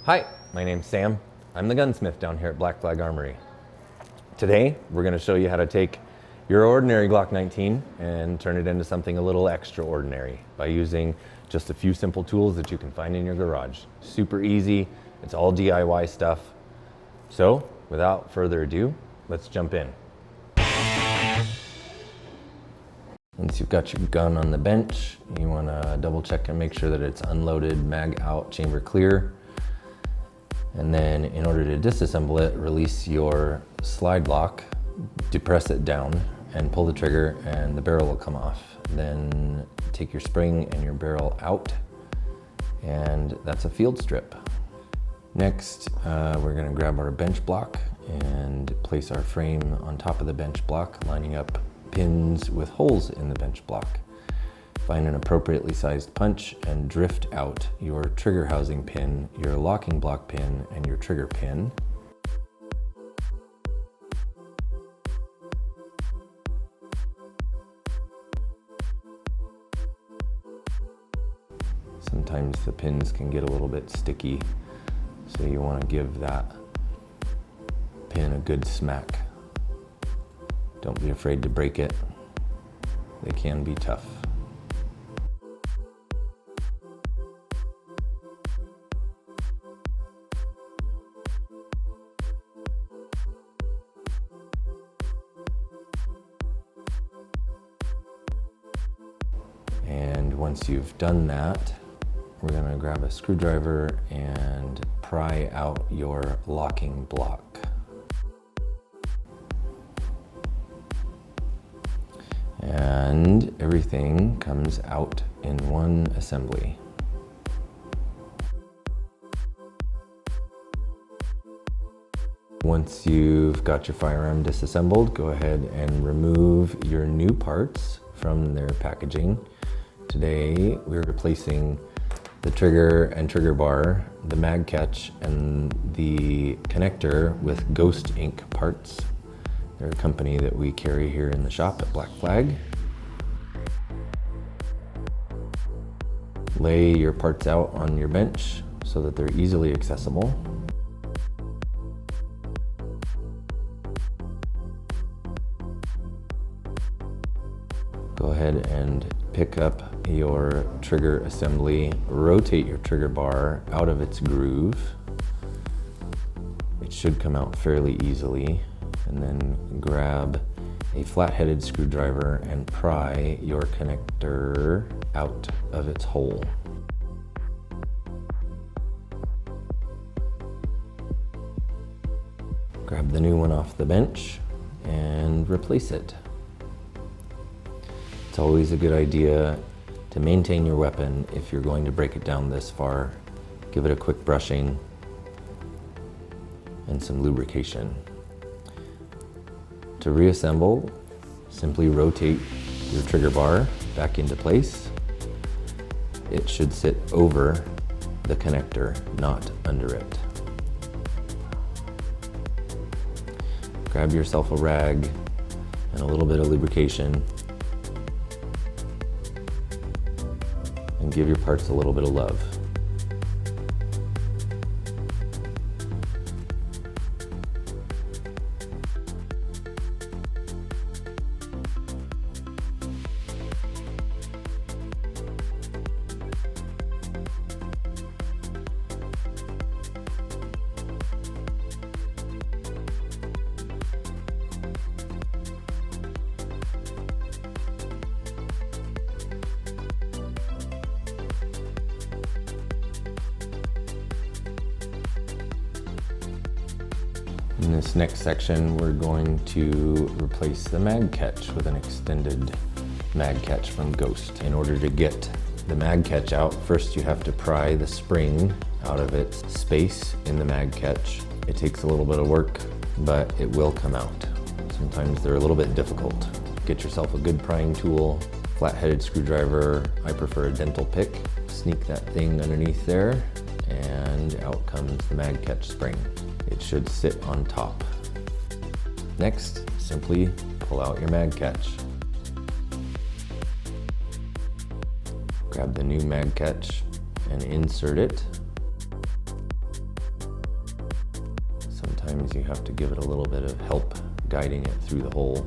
Hi, my name's Sam. I'm the gunsmith down here at Black Flag Armory. Today, we're going to show you how to take your ordinary Glock 19 and turn it into something a little extraordinary by using just a few simple tools that you can find in your garage. Super easy, it's all DIY stuff. So, without further ado, let's jump in. Once you've got your gun on the bench, you want to double check and make sure that it's unloaded, mag out, chamber clear. And then in order to disassemble it, release your slide lock, depress it down, and pull the trigger and the barrel will come off. Then take your spring and your barrel out, and that's a field strip. Next, we're gonna grab our bench block and place our frame on top of the bench block, lining up pins with holes in the bench block. Find an appropriately sized punch and drift out your trigger housing pin, your locking block pin, and your trigger pin. Sometimes the pins can get a little bit sticky, so you want to give that pin a good smack. Don't be afraid to break it. They can be tough. And once you've done that, we're going to grab a screwdriver and pry out your locking block. And everything comes out in one assembly. Once you've got your firearm disassembled, go ahead and remove your new parts from their packaging. Today, we're replacing the trigger and trigger bar, the mag catch, and the connector with Ghost Inc. parts. They're a company that we carry here in the shop at Black Flag. Lay your parts out on your bench so that they're easily accessible. Go ahead and pick up your trigger assembly, rotate your trigger bar out of its groove. It should come out fairly easily. And then grab a flat-headed screwdriver and pry your connector out of its hole. Grab the new one off the bench and replace it. It's always a good idea to maintain your weapon if you're going to break it down this far. Give it a quick brushing and some lubrication. To reassemble, simply rotate your trigger bar back into place. It should sit over the connector, not under it. Grab yourself a rag and a little bit of lubrication and give your parts a little bit of love. In this next section, we're going to replace the mag catch with an extended mag catch from Ghost. In order to get the mag catch out, first you have to pry the spring out of its space in the mag catch. It takes a little bit of work, but it will come out. Sometimes they're a little bit difficult. Get yourself a good prying tool, flat-headed screwdriver. I prefer a dental pick. Sneak that thing underneath there, and out comes the mag catch spring. It should sit on top. Next, simply pull out your mag catch. Grab the new mag catch and insert it. sometimes you have to give it a little bit of help guiding it through the hole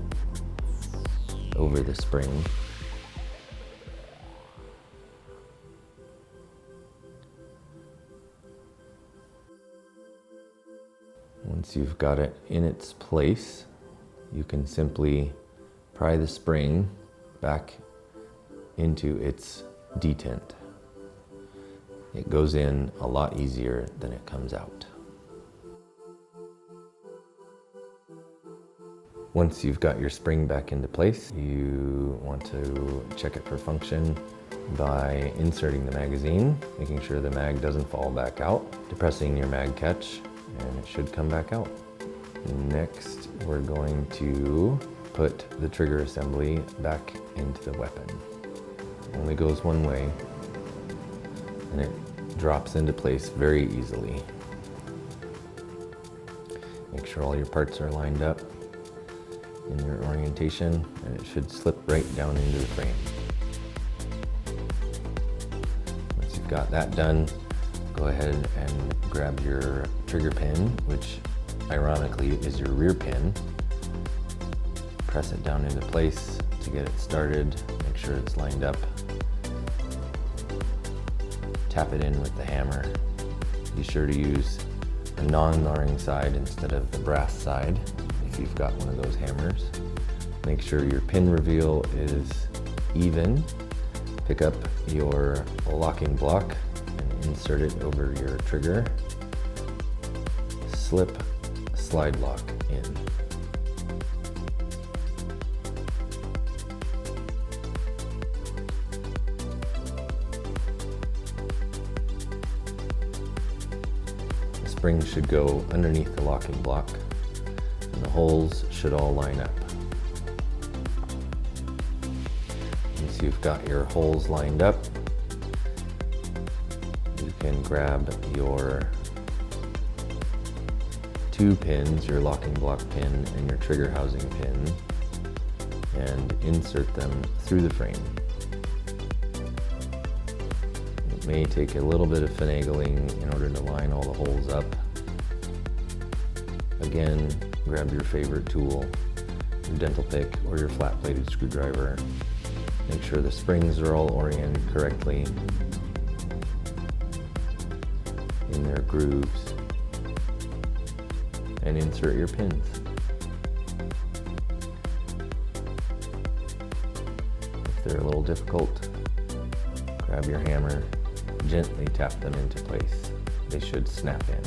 over the spring. Once you've got it in its place, you can simply pry the spring back into its detent. It goes in a lot easier than it comes out. Once you've got your spring back into place, you want to check it for function by inserting the magazine, making sure the mag doesn't fall back out, depressing your mag catch, and it should come back out. Next, we're going to put the trigger assembly back into the weapon. It only goes one way, and it drops into place very easily. Make sure all your parts are lined up in their orientation, and it should slip right down into the frame. Once you've got that done, go ahead and grab your trigger pin, which ironically is your rear pin. Press it down into place to get it started. Make sure it's lined up. Tap it in with the hammer. Be sure to use a non-gnawing side instead of the brass side if you've got one of those hammers. Make sure your pin reveal is even. Pick up your locking block and insert it over your trigger. Slip slide lock in. The spring should go underneath the locking block, and the holes should all line up. Once you've got your holes lined up, you can grab your two pins, your locking block pin and your trigger housing pin, and insert them through the frame. It may take a little bit of finagling in order to line all the holes up. Again, grab your favorite tool, your dental pick or your flat-bladed screwdriver. Make sure the springs are all oriented correctly in their grooves, and insert your pins. If they're a little difficult, grab your hammer, gently tap them into place. They should snap in.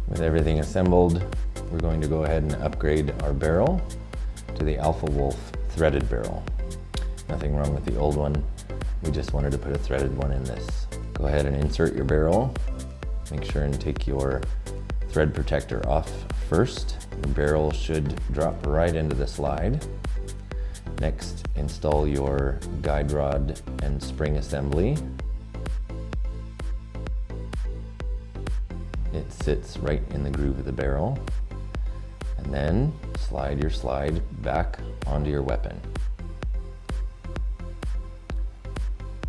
With everything assembled, we're going to go ahead and upgrade our barrel to the Alpha Wolf threaded barrel. Nothing wrong with the old one. We just wanted to put a threaded one in this. Go ahead and insert your barrel. Make sure and take your thread protector off first. The barrel should drop right into the slide. Next, install your guide rod and spring assembly. It sits right in the groove of the barrel. And then slide your slide back onto your weapon.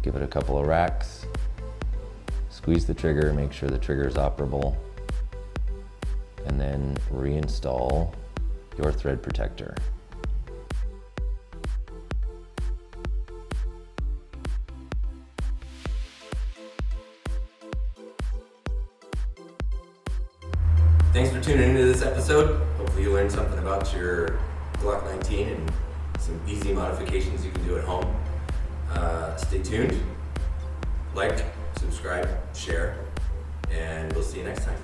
Give it a couple of racks. Squeeze the trigger, make sure the trigger is operable. And then reinstall your thread protector. Thanks for tuning into this episode. Hopefully you learned something about your Glock 19 and some easy modifications you can do at home. Stay tuned, like, subscribe, share, and we'll see you next time.